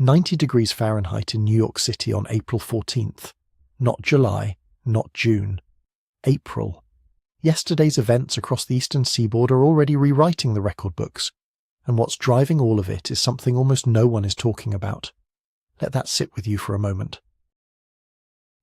90 degrees Fahrenheit in New York City on April 14th. Not July, not June. April. Yesterday's events across the eastern seaboard are already rewriting the record books, and what's driving all of it is something almost no one is talking about. Let that sit with you for a moment.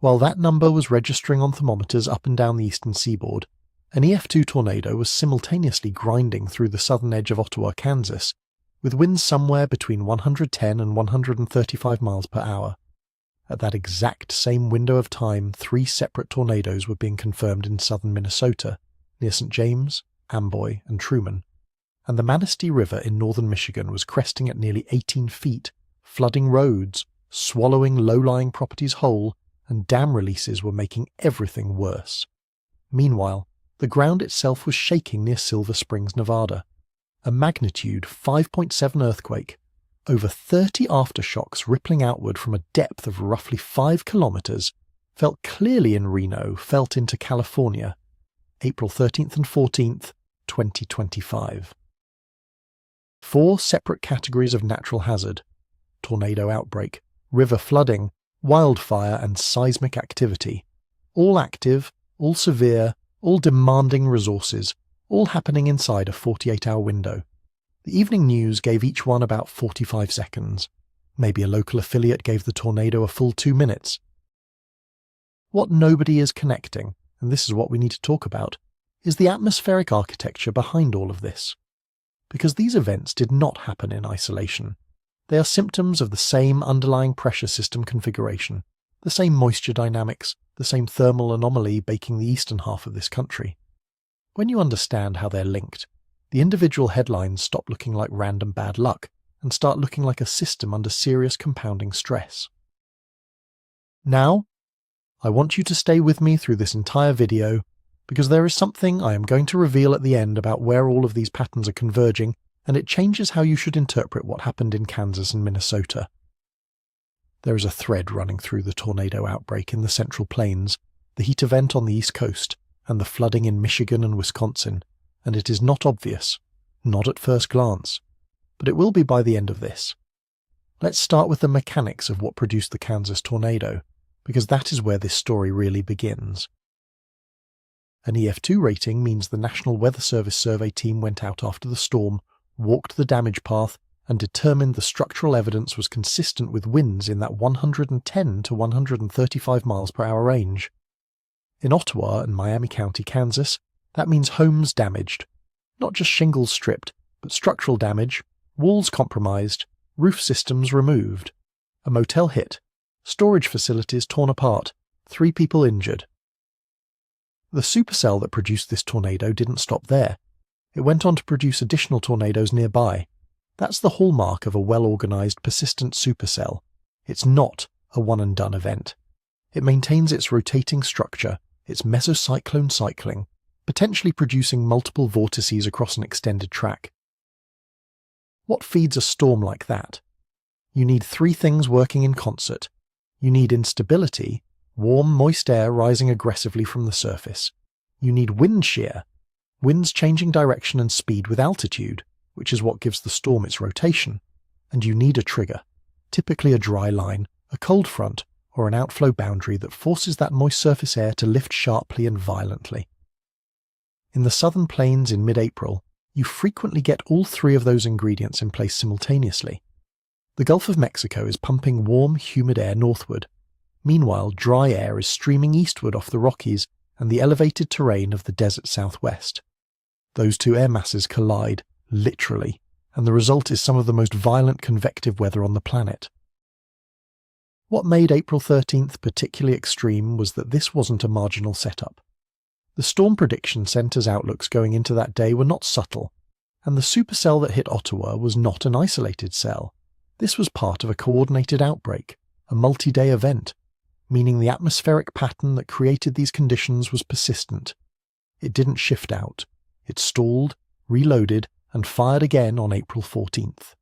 While that number was registering on thermometers up and down the eastern seaboard, an EF2 tornado was simultaneously grinding through the southern edge of Ottawa, Kansas, with winds somewhere between 110 and 135 miles per hour. At that exact same window of time, 3 separate tornadoes were being confirmed in southern Minnesota, near St. James, Amboy, and Truman, and the Manistee River in northern Michigan was cresting at nearly 18 feet, flooding roads, swallowing low-lying properties whole, and dam releases were making everything worse. Meanwhile, the ground itself was shaking near Silver Springs, Nevada. A magnitude 5.7 earthquake, over 30 aftershocks rippling outward from a depth of roughly 5 kilometers, felt clearly in Reno, felt into California, April 13th and 14th, 2025. 4 separate categories of natural hazard: tornado outbreak, river flooding, wildfire, and seismic activity. All active, all severe, all demanding resources, all happening inside a 48-hour window. The evening news gave each one about 45 seconds. Maybe a local affiliate gave the tornado a full 2 minutes. What nobody is connecting, and this is what we need to talk about, is the atmospheric architecture behind all of this. Because these events did not happen in isolation. They are symptoms of the same underlying pressure system configuration, the same moisture dynamics, the same thermal anomaly baking the eastern half of this country. When you understand how they're linked, the individual headlines stop looking like random bad luck and start looking like a system under serious compounding stress. Now, I want you to stay with me through this entire video, because there is something I am going to reveal at the end about where all of these patterns are converging, and it changes how you should interpret what happened in Kansas and Minnesota. There is a thread running through the tornado outbreak in the Central Plains, the heat event on the East Coast, and the flooding in Michigan and Wisconsin, and it is not obvious, not at first glance, but it will be by the end of this. Let's start with the mechanics of what produced the Kansas tornado, because that is where this story really begins. An EF2 rating means the National Weather Service survey team went out after the storm, walked the damage path, and determined the structural evidence was consistent with winds in that 110 to 135 miles per hour range. In Ottawa and Miami County, Kansas, that means homes damaged. Not just shingles stripped, but structural damage, walls compromised, roof systems removed. A motel hit, storage facilities torn apart, 3 people injured. The supercell that produced this tornado didn't stop there. It went on to produce additional tornadoes nearby. That's the hallmark of a well-organized, persistent supercell. It's not a one-and-done event. It maintains its rotating structure, its mesocyclone cycling, potentially producing multiple vortices across an extended track. What feeds a storm like that? You need 3 things working in concert. You need instability, warm, moist air rising aggressively from the surface. You need wind shear, winds changing direction and speed with altitude, which is what gives the storm its rotation. And you need a trigger, typically a dry line, a cold front, or an outflow boundary that forces that moist surface air to lift sharply and violently. In the southern plains in mid-April, you frequently get all 3 of those ingredients in place simultaneously. The Gulf of Mexico is pumping warm, humid air northward. Meanwhile, dry air is streaming eastward off the Rockies and the elevated terrain of the desert southwest. Those 2 air masses collide, literally, and the result is some of the most violent convective weather on the planet. What made April 13th particularly extreme was that this wasn't a marginal setup. The Storm Prediction Center's outlooks going into that day were not subtle, and the supercell that hit Ottawa was not an isolated cell. This was part of a coordinated outbreak, a multi-day event, meaning the atmospheric pattern that created these conditions was persistent. It didn't shift out. It stalled, reloaded, and fired again on April 14th.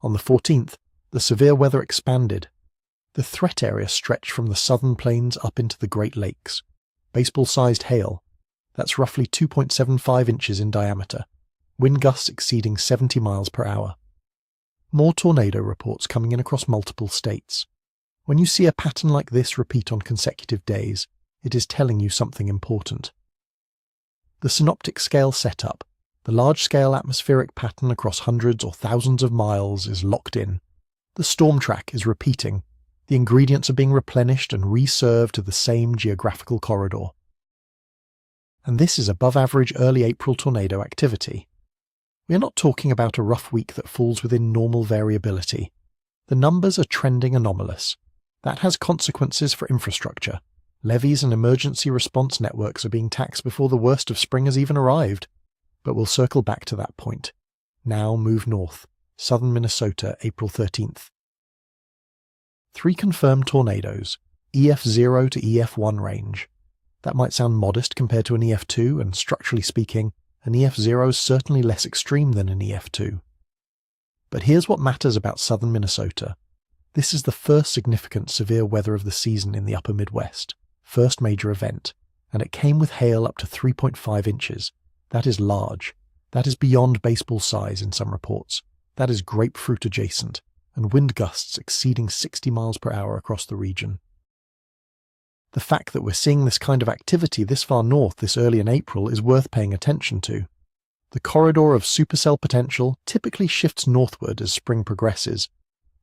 On the 14th, the severe weather expanded. The threat area stretched from the southern plains up into the Great Lakes. Baseball-sized hail, that's roughly 2.75 inches in diameter, wind gusts exceeding 70 miles per hour. More tornado reports coming in across multiple states. When you see a pattern like this repeat on consecutive days, it is telling you something important. The synoptic scale setup, the large-scale atmospheric pattern across hundreds or thousands of miles, is locked in. The storm track is repeating. The ingredients are being replenished and reserved to the same geographical corridor. And this is above-average early April tornado activity. We are not talking about a rough week that falls within normal variability. The numbers are trending anomalous. That has consequences for infrastructure. Levees and emergency response networks are being taxed before the worst of spring has even arrived. But we'll circle back to that point. Now move north. Southern Minnesota, April 13th. 3 confirmed tornadoes, EF0 to EF1 range. That might sound modest compared to an EF2, and structurally speaking, an EF0 is certainly less extreme than an EF2. But here's what matters about southern Minnesota. This is the first significant severe weather of the season in the upper Midwest, first major event, and it came with hail up to 3.5 inches. That is large. That is beyond baseball size in some reports. That is grapefruit adjacent, and wind gusts exceeding 60 miles per hour across the region. The fact that we're seeing this kind of activity this far north this early in April is worth paying attention to. The corridor of supercell potential typically shifts northward as spring progresses.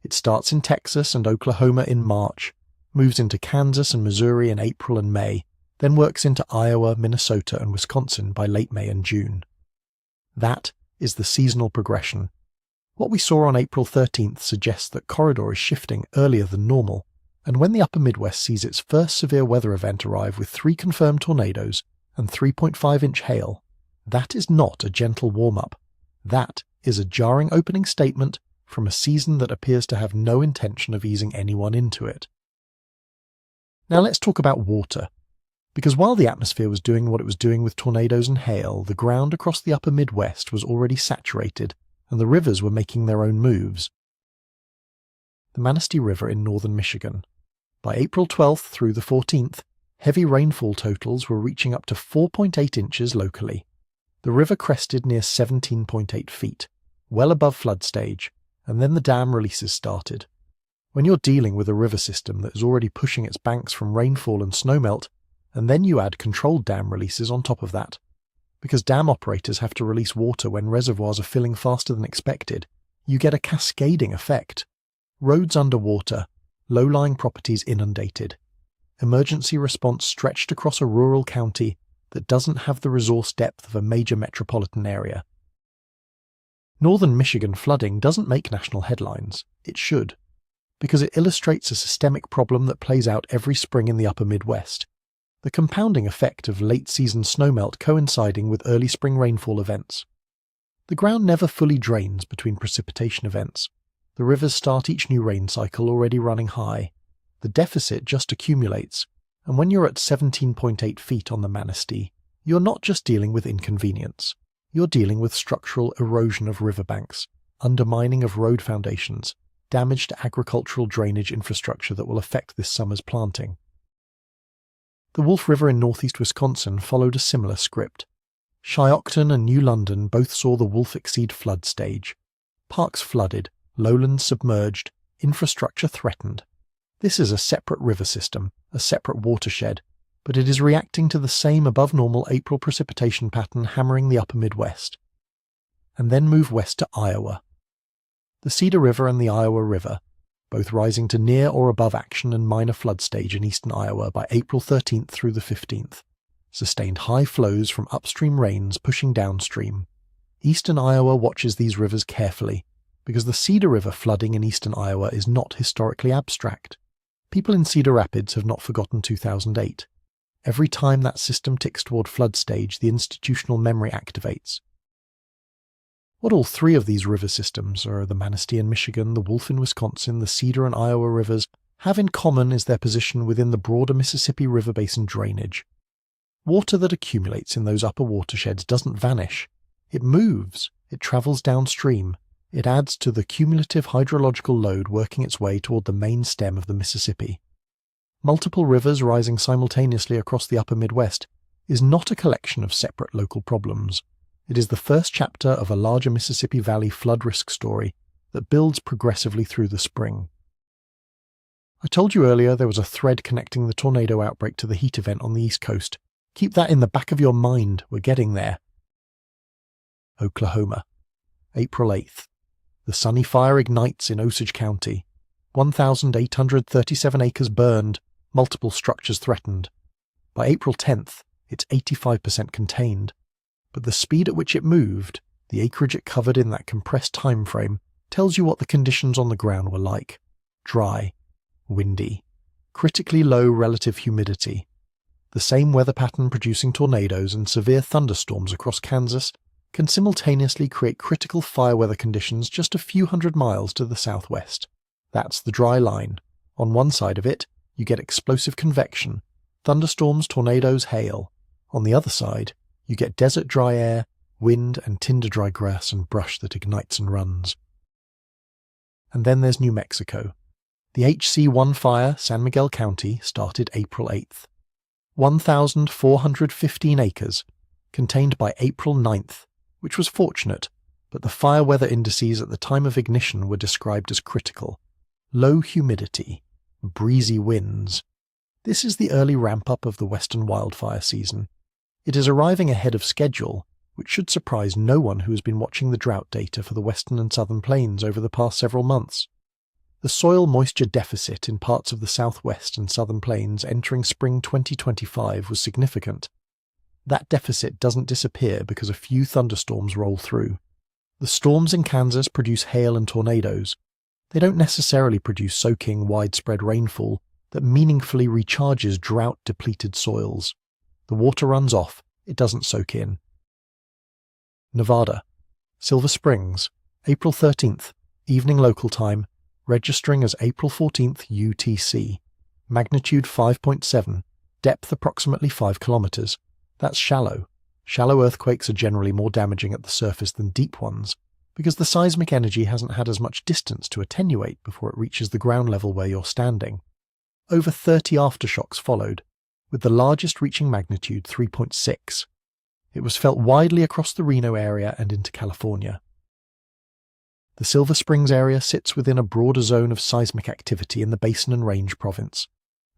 It starts in Texas and Oklahoma in March, moves into Kansas and Missouri in April and May, then works into Iowa, Minnesota, and Wisconsin by late May and June. That is the seasonal progression. What we saw on April 13th suggests that corridor is shifting earlier than normal, and when the upper Midwest sees its first severe weather event arrive with 3 confirmed tornadoes and 3.5-inch hail, that is not a gentle warm-up. That is a jarring opening statement from a season that appears to have no intention of easing anyone into it. Now let's talk about water. Because while the atmosphere was doing what it was doing with tornadoes and hail, the ground across the upper Midwest was already saturated, and the rivers were making their own moves. The Manistee River in northern Michigan. By April 12th through the 14th, heavy rainfall totals were reaching up to 4.8 inches locally. The river crested near 17.8 feet, well above flood stage, and then the dam releases started. When you're dealing with a river system that is already pushing its banks from rainfall and snowmelt, and then you add controlled dam releases on top of that, because dam operators have to release water when reservoirs are filling faster than expected, you get a cascading effect. Roads underwater, low-lying properties inundated. Emergency response stretched across a rural county that doesn't have the resource depth of a major metropolitan area. Northern Michigan flooding doesn't make national headlines. It should, because it illustrates a systemic problem that plays out every spring in the upper Midwest. The compounding effect of late-season snowmelt coinciding with early spring rainfall events. The ground never fully drains between precipitation events. The rivers start each new rain cycle already running high. The deficit just accumulates, and when you're at 17.8 feet on the Manistee, you're not just dealing with inconvenience. You're dealing with structural erosion of riverbanks, undermining of road foundations, damage to agricultural drainage infrastructure that will affect this summer's planting. The Wolf River in northeast Wisconsin followed a similar script. Shiocton and New London both saw the Wolf exceed flood stage. Parks flooded, lowlands submerged, infrastructure threatened. This is a separate river system, a separate watershed, but it is reacting to the same above-normal April precipitation pattern hammering the upper Midwest. And then move west to Iowa. The Cedar River and the Iowa River, both rising to near or above action and minor flood stage in eastern Iowa by April 13th through the 15th, sustained high flows from upstream rains pushing downstream. Eastern Iowa watches these rivers carefully, because the Cedar River flooding in eastern Iowa is not historically abstract. People in Cedar Rapids have not forgotten 2008. Every time that system ticks toward flood stage, the institutional memory activates. What all 3 of these river systems, or the Manistee in Michigan, the Wolf in Wisconsin, the Cedar and Iowa rivers, have in common is their position within the broader Mississippi River Basin drainage. Water that accumulates in those upper watersheds doesn't vanish. It moves. It travels downstream. It adds to the cumulative hydrological load working its way toward the main stem of the Mississippi. Multiple rivers rising simultaneously across the upper Midwest is not a collection of separate local problems. It is the first chapter of a larger Mississippi Valley flood risk story that builds progressively through the spring. I told you earlier there was a thread connecting the tornado outbreak to the heat event on the East Coast. Keep that in the back of your mind, we're getting there. Oklahoma, April 8th. The Sunny Fire ignites in Osage County. 1,837 acres burned, multiple structures threatened. By April 10th, it's 85% contained. But the speed at which it moved, the acreage it covered in that compressed time frame, tells you what the conditions on the ground were like. Dry, windy, critically low relative humidity. The same weather pattern producing tornadoes and severe thunderstorms across Kansas can simultaneously create critical fire weather conditions just a few hundred miles to the southwest. That's the dry line. On one side of it, you get explosive convection, thunderstorms, tornadoes, hail. On the other side, you get desert dry air, wind and tinder-dry grass and brush that ignites and runs. And then there's New Mexico. The HC1 fire, San Miguel County, started April 8th. 1,415 acres, contained by April 9th, which was fortunate, but the fire weather indices at the time of ignition were described as critical. Low humidity, breezy winds. This is the early ramp-up of the western wildfire season. It is arriving ahead of schedule, which should surprise no one who has been watching the drought data for the western and southern plains over the past several months. The soil moisture deficit in parts of the southwest and southern plains entering spring 2025 was significant. That deficit doesn't disappear because a few thunderstorms roll through. The storms in Kansas produce hail and tornadoes. They don't necessarily produce soaking, widespread rainfall that meaningfully recharges drought-depleted soils. The water runs off, it doesn't soak in. Nevada, Silver Springs, April 13th, evening local time, registering as April 14th UTC. Magnitude 5.7, depth approximately 5 kilometers. That's shallow. Shallow earthquakes are generally more damaging at the surface than deep ones, because the seismic energy hasn't had as much distance to attenuate before it reaches the ground level where you're standing. Over 30 aftershocks followed, with the largest reaching magnitude 3.6. It was felt widely across the Reno area and into California. The Silver Springs area sits within a broader zone of seismic activity in the Basin and Range province,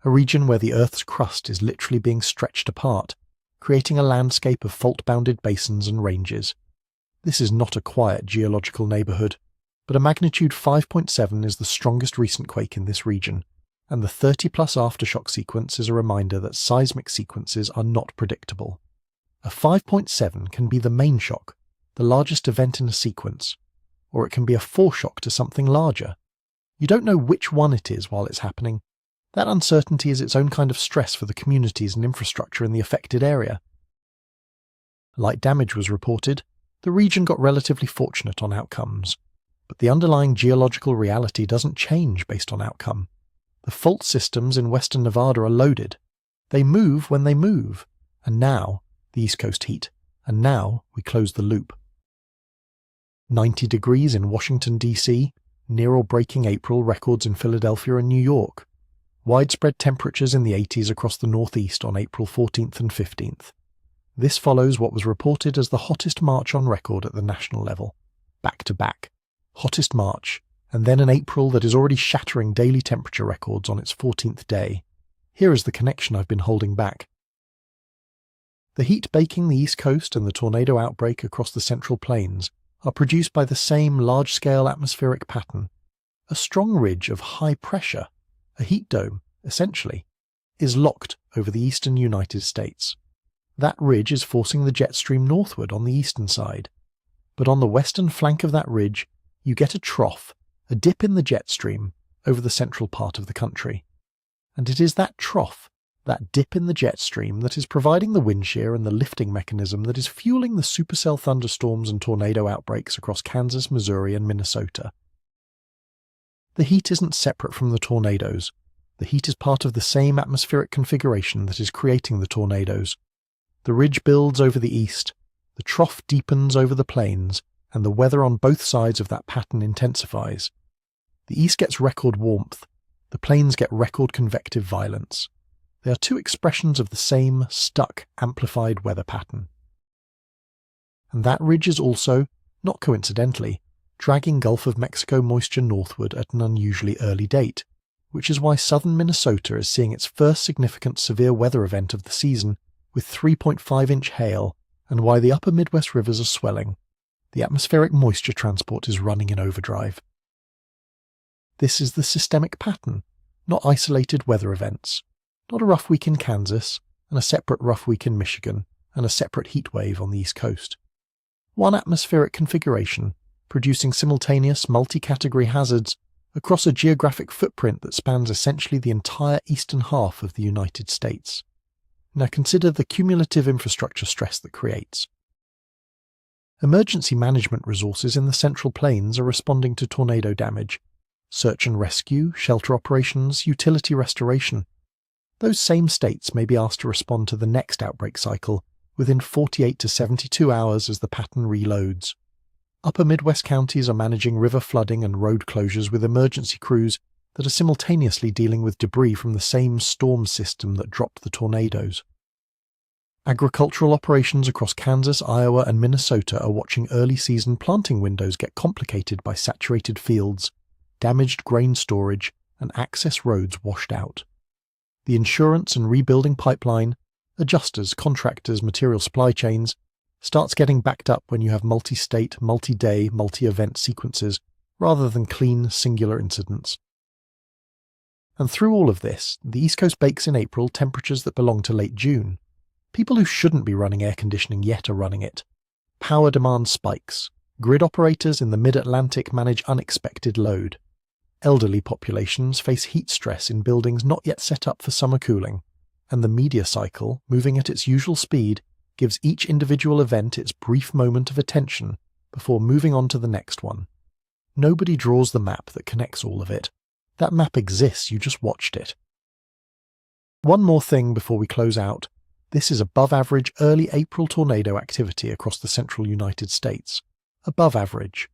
a region where the Earth's crust is literally being stretched apart, creating a landscape of fault-bounded basins and ranges. This is not a quiet geological neighborhood, but a magnitude 5.7 is the strongest recent quake in this region, and the 30-plus aftershock sequence is a reminder that seismic sequences are not predictable. A 5.7 can be the main shock, the largest event in a sequence, or it can be a foreshock to something larger. You don't know which one it is while it's happening. That uncertainty is its own kind of stress for the communities and infrastructure in the affected area. Light damage was reported. The region got relatively fortunate on outcomes, but the underlying geological reality doesn't change based on outcome. The fault systems in western Nevada are loaded. They move when they move, and now, the East Coast heat, and now we close the loop. 90 degrees in Washington, D.C., near or breaking April records in Philadelphia and New York. Widespread temperatures in the 80s across the Northeast on April 14th and 15th. This follows what was reported as the hottest March on record at the national level. Back to back. Hottest March, and then an April that is already shattering daily temperature records on its 14th day. Here is the connection I've been holding back. The heat baking the East Coast and the tornado outbreak across the Central Plains are produced by the same large-scale atmospheric pattern. A strong ridge of high pressure, a heat dome, essentially, is locked over the eastern United States. That ridge is forcing the jet stream northward on the eastern side. But on the western flank of that ridge, you get a trough, a dip in the jet stream, over the central part of the country. And it is that trough, that dip in the jet stream, that is providing the wind shear and the lifting mechanism that is fueling the supercell thunderstorms and tornado outbreaks across Kansas, Missouri, and Minnesota. The heat isn't separate from the tornadoes. The heat is part of the same atmospheric configuration that is creating the tornadoes. The ridge builds over the east, the trough deepens over the plains, and the weather on both sides of that pattern intensifies. The east gets record warmth, the plains get record convective violence. They are two expressions of the same stuck, amplified weather pattern. And that ridge is also, not coincidentally, dragging Gulf of Mexico moisture northward at an unusually early date, which is why southern Minnesota is seeing its first significant severe weather event of the season with 3.5-inch hail, and why the upper Midwest rivers are swelling. The atmospheric moisture transport is running in overdrive. This is the systemic pattern, not isolated weather events, not a rough week in Kansas, and a separate rough week in Michigan, and a separate heat wave on the East Coast. One atmospheric configuration, producing simultaneous multi-category hazards across a geographic footprint that spans essentially the entire eastern half of the United States. Now consider the cumulative infrastructure stress that creates. Emergency management resources in the Central Plains are responding to tornado damage. Search and rescue, shelter operations, utility restoration. Those same states may be asked to respond to the next outbreak cycle within 48 to 72 hours as the pattern reloads. Upper Midwest counties are managing river flooding and road closures with emergency crews that are simultaneously dealing with debris from the same storm system that dropped the tornadoes. Agricultural operations across Kansas, Iowa, and Minnesota are watching early season planting windows get complicated by saturated fields, damaged grain storage, and access roads washed out. The insurance and rebuilding pipeline, adjusters, contractors, material supply chains, starts getting backed up when you have multi-state, multi-day, multi-event sequences rather than clean, singular incidents. And through all of this, the East Coast bakes in April temperatures that belong to late June. People who shouldn't be running air conditioning yet are running it. Power demand spikes. Grid operators in the mid-Atlantic manage unexpected load. Elderly populations face heat stress in buildings not yet set up for summer cooling. And the media cycle, moving at its usual speed, gives each individual event its brief moment of attention before moving on to the next one. Nobody draws the map that connects all of it. That map exists, you just watched it. One more thing before we close out. This is above average early April tornado activity across the central United States. Above average.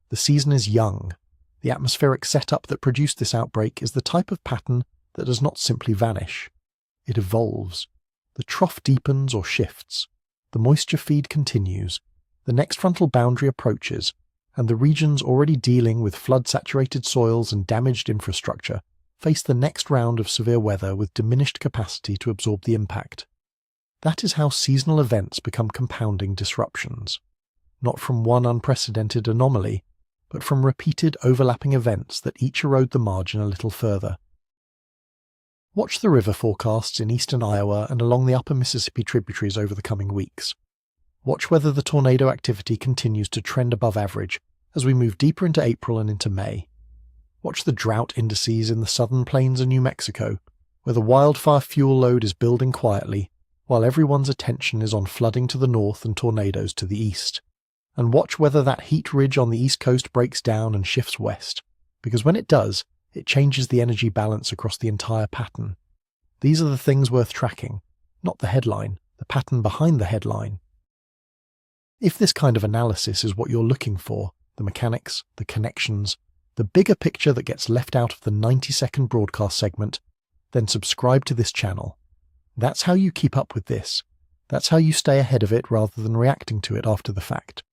The season is young. The atmospheric setup that produced this outbreak is the type of pattern that does not simply vanish. It evolves. The trough deepens or shifts. The moisture feed continues. The next frontal boundary approaches, and the regions already dealing with flood-saturated soils and damaged infrastructure face the next round of severe weather with diminished capacity to absorb the impact. That is how seasonal events become compounding disruptions, not from one unprecedented anomaly, but from repeated overlapping events that each erode the margin a little further. Watch the river forecasts in eastern Iowa and along the upper Mississippi tributaries over the coming weeks. Watch whether the tornado activity continues to trend above average as we move deeper into April and into May. Watch the drought indices in the southern plains of New Mexico, where the wildfire fuel load is building quietly, while everyone's attention is on flooding to the north and tornadoes to the east. And watch whether that heat ridge on the east coast breaks down and shifts west, because when it does, it changes the energy balance across the entire pattern. These are the things worth tracking, not the headline, the pattern behind the headline. If this kind of analysis is what you're looking for, the mechanics, the connections, the bigger picture that gets left out of the 90-second broadcast segment, then subscribe to this channel. That's how you keep up with this. That's how you stay ahead of it rather than reacting to it after the fact.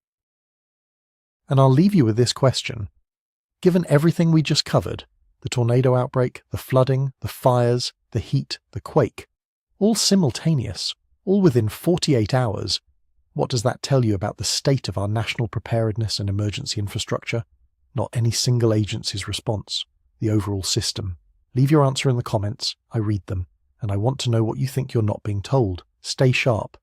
And I'll leave you with this question. Given everything we just covered, the tornado outbreak, the flooding, the fires, the heat, the quake, all simultaneous, all within 48 hours, what does that tell you about the state of our national preparedness and emergency infrastructure? Not any single agency's response, the overall system. Leave your answer in the comments, I read them, and I want to know what you think you're not being told. Stay sharp.